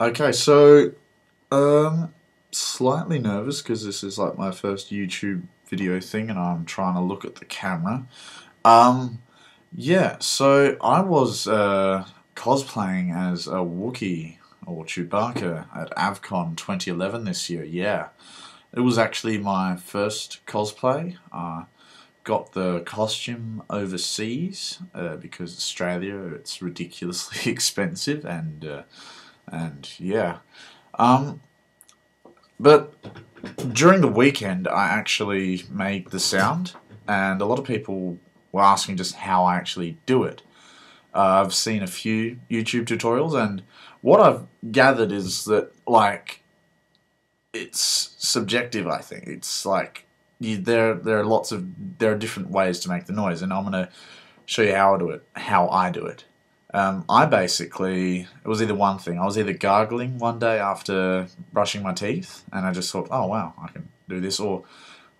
Okay, so slightly nervous because this is like my first YouTube video thing, and I'm trying to look at the camera. Um, yeah, so I was cosplaying as a Wookiee or Chewbacca at AVcon 2011 this year. Yeah, it was actually my first cosplay. Got the costume overseas because Australia it's ridiculously expensive and yeah. Um, but during the weekend, I actually made the sound, and a lot of people were asking just how I actually do it. I've seen a few YouTube tutorials, and what I've gathered is that, like, it's subjective, I think. It's like, there are different ways to make the noise, and I'm going to show you how I do it. I basically, it was either one thing. I was either gargling one day after brushing my teeth, and I just thought, oh wow, I can do this. Or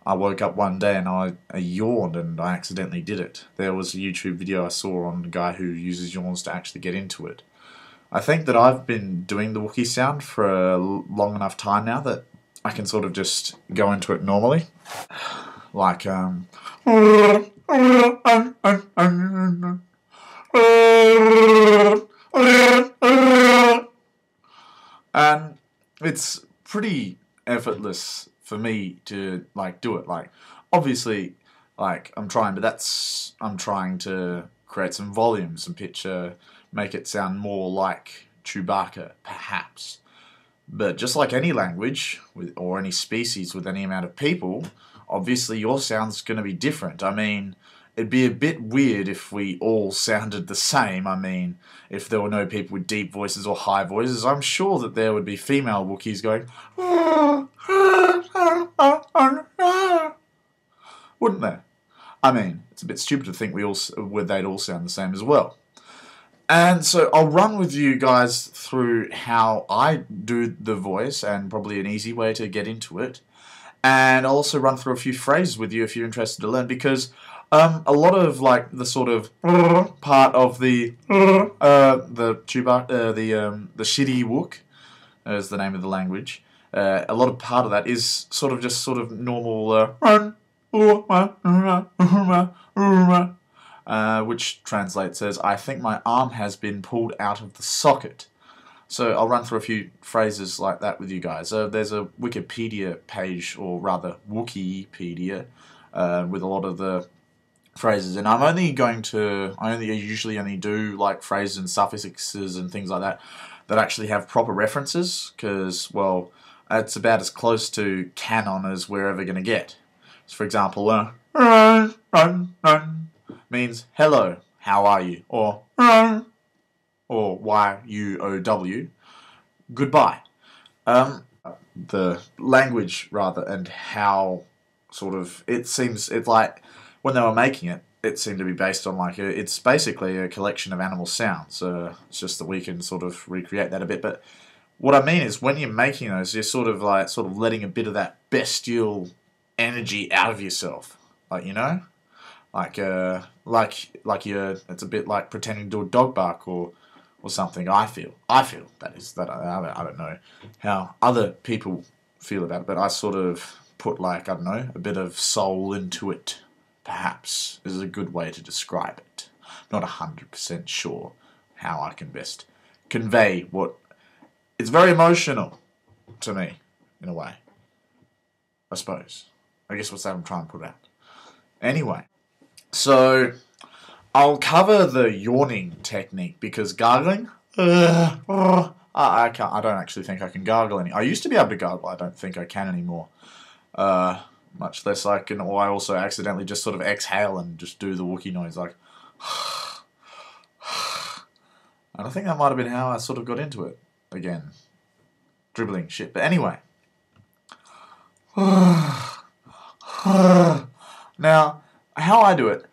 I woke up one day and I yawned and I accidentally did it. There was a YouTube video I saw on a guy who uses yawns to actually get into it. I think that I've been doing the Wookiee sound for a long enough time now that I can sort of just go into it normally. Like, and it's pretty effortless for me to like do it. Like, obviously, like I'm trying, but I'm trying to create some volume, some pitch, make it sound more like Chewbacca, perhaps. But just like any language or any species with any amount of people, obviously your sound's going to be different. I mean, it'd be a bit weird if we all sounded the same. I mean, if there were no people with deep voices or high voices, I'm sure that there would be female Wookiees going, wouldn't there? I mean, it's a bit stupid to think they'd all sound the same as well. And so I'll run with you guys through how I do the voice and probably an easy way to get into it. And I'll also run through a few phrases with you if you're interested to learn, because a lot of like the sort of part of the Chewbacca, the shitty Wook, is the name of the language. A lot of part of that is sort of normal which translates as, I think my arm has been pulled out of the socket. So I'll run through a few phrases like that with you guys. There's a Wikipedia page, or rather Wookieepedia, with a lot of the phrases, and I usually only do like phrases and suffixes and things like that that actually have proper references, because, well, it's about as close to canon as we're ever going to get. So, for example, means hello, how are you, or YUOW, goodbye. The language rather, and how it's like when they were making it, it seemed to be based on it's basically a collection of animal sounds. It's just that we can sort of recreate that a bit. But what I mean is, when you're making those, you're sort of letting a bit of that bestial energy out of yourself, like, you know. It's a bit like pretending to do a dog bark or something. I feel that is that I don't know how other people feel about it, but I sort of put, like, I don't know, a bit of soul into it. Perhaps is a good way to describe it. Not 100% sure how I can best convey what. It's very emotional to me, in a way. I suppose. I guess what's that I'm trying to put out. Anyway. So, I'll cover the yawning technique, because gargling, I can't. I don't actually think I can gargle any. I used to be able to gargle. I don't think I can anymore. Much less I can. Or I also accidentally just sort of exhale and just do the Wookiee noise, like. And I think that might have been how I sort of got into it again, dribbling shit. But anyway. Now, how I do it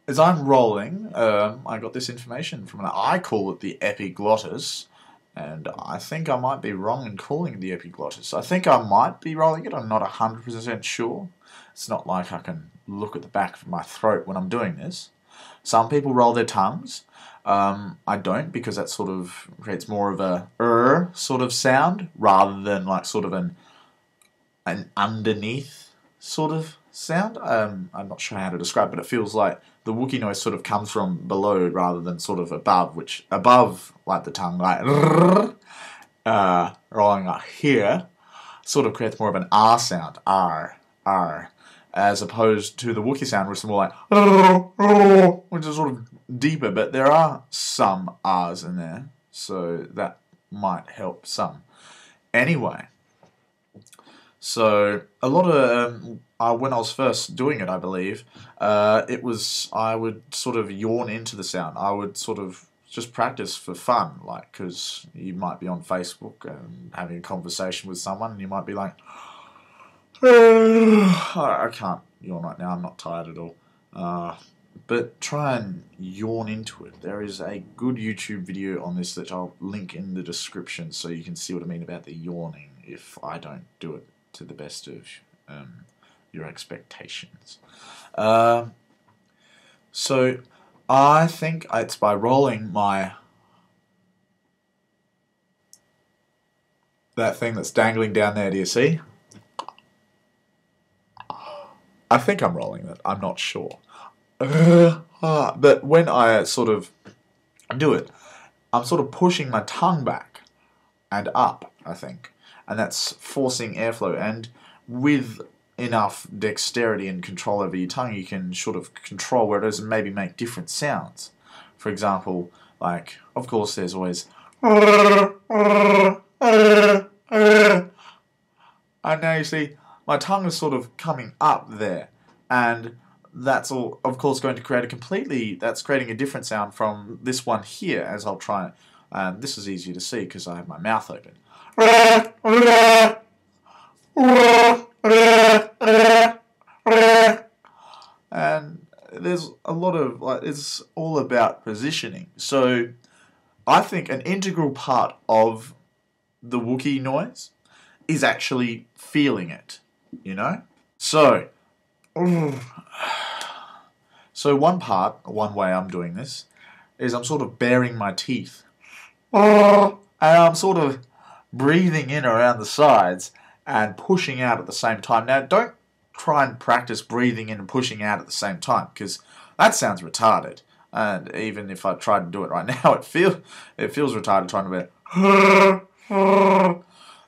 is I'm rolling. I got this information from I call it the epiglottis, and I think I might be wrong in calling it the epiglottis. I think I might be rolling it. I'm not 100% sure. It's not like I can look at the back of my throat when I'm doing this. Some people roll their tongues. I don't, because that sort of creates more of a sort of sound rather than like sort of an underneath sort of sound. I'm not sure how to describe it, but it feels like the Wookiee noise sort of comes from below rather than sort of above, which above, like the tongue, like rolling like here, sort of creates more of an R sound, R, as opposed to the Wookiee sound, which is more like, which is sort of deeper, but there are some R's in there, so that might help some. Anyway, so a lot of, when I was first doing it, I believe, I would sort of yawn into the sound. I would sort of just practice for fun, like, because you might be on Facebook and having a conversation with someone, and you might be like, I can't yawn right now, I'm not tired at all. But try and yawn into it. There is a good YouTube video on this that I'll link in the description so you can see what I mean about the yawning if I don't do it to the best of your expectations. So I think it's by rolling that thing that's dangling down there, do you see? I think I'm rolling it, I'm not sure. But when I sort of do it, I'm sort of pushing my tongue back and up, I think. And that's forcing airflow. And with enough dexterity and control over your tongue, you can sort of control where it is and maybe make different sounds. For example, like, of course, there's always... And now you see, my tongue is sort of coming up there. And that's all, of course, going to create that's creating a different sound from this one here, as I'll try. This is easier to see because I have my mouth open. And there's a lot of, like, it's all about positioning. So I think an integral part of the Wookiee noise is actually feeling it, you know? So one way I'm doing this is I'm sort of baring my teeth. And I'm sort of breathing in around the sides and pushing out at the same time. Now, don't try and practice breathing in and pushing out at the same time, because that sounds retarded. And even if I tried to do it right now, it feels retarded trying to be...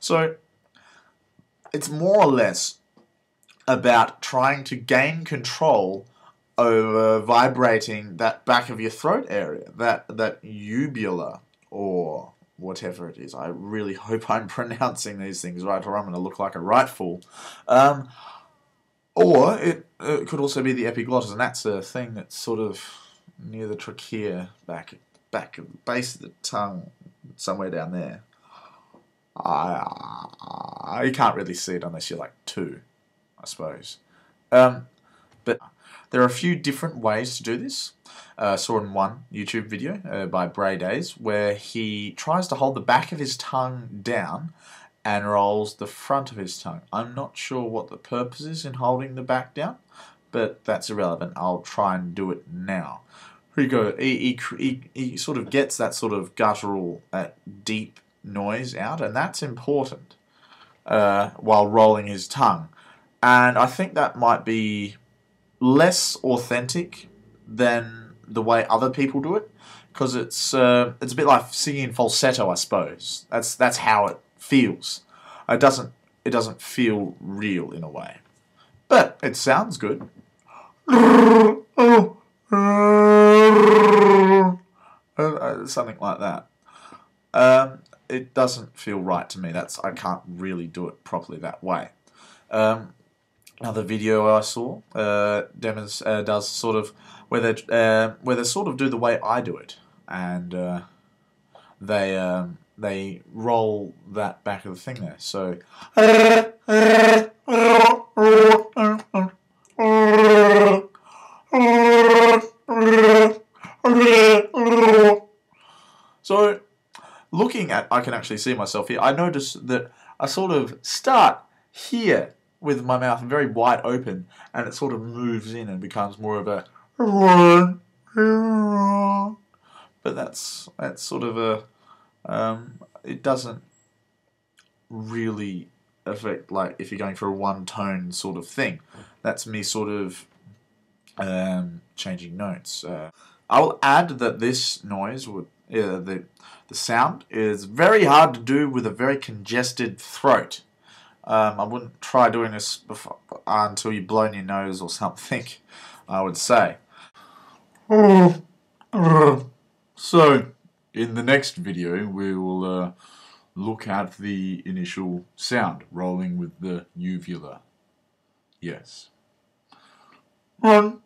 So, it's more or less about trying to gain control over vibrating that back of your throat area, that uvula, or whatever it is. I really hope I'm pronouncing these things right, or I'm going to look like a right fool. Or it could also be the epiglottis, and that's a thing that's sort of near the trachea, back at the base of the tongue, somewhere down there. You can't really see it unless you're like 2, I suppose. But there are a few different ways to do this. I saw in one YouTube video by Braydaze where he tries to hold the back of his tongue down and rolls the front of his tongue. I'm not sure what the purpose is in holding the back down, but that's irrelevant. I'll try and do it now. Here you go. He sort of gets that sort of guttural, deep noise out, and that's important while rolling his tongue. And I think that might be less authentic than the way other people do it, because it's a bit like singing in falsetto, I suppose. That's how it feels. It doesn't feel real in a way, but it sounds good. Something like that. It doesn't feel right to me. I can't really do it properly that way. Another video I saw does sort of where they sort of do the way I do it, and they roll that back of the thing there. So looking at, I can actually see myself here. I notice that I sort of start here with my mouth very wide open, and it sort of moves in and becomes more of a But that's sort of a it doesn't really affect, like, if you're going for a one tone sort of thing. That's me sort of changing notes. I'll add that this noise would the sound is very hard to do with a very congested throat. I wouldn't try doing this before, until you blow in your nose or something, I would say. So, in the next video, we will look at the initial sound, rolling with the uvula. Yes. Run.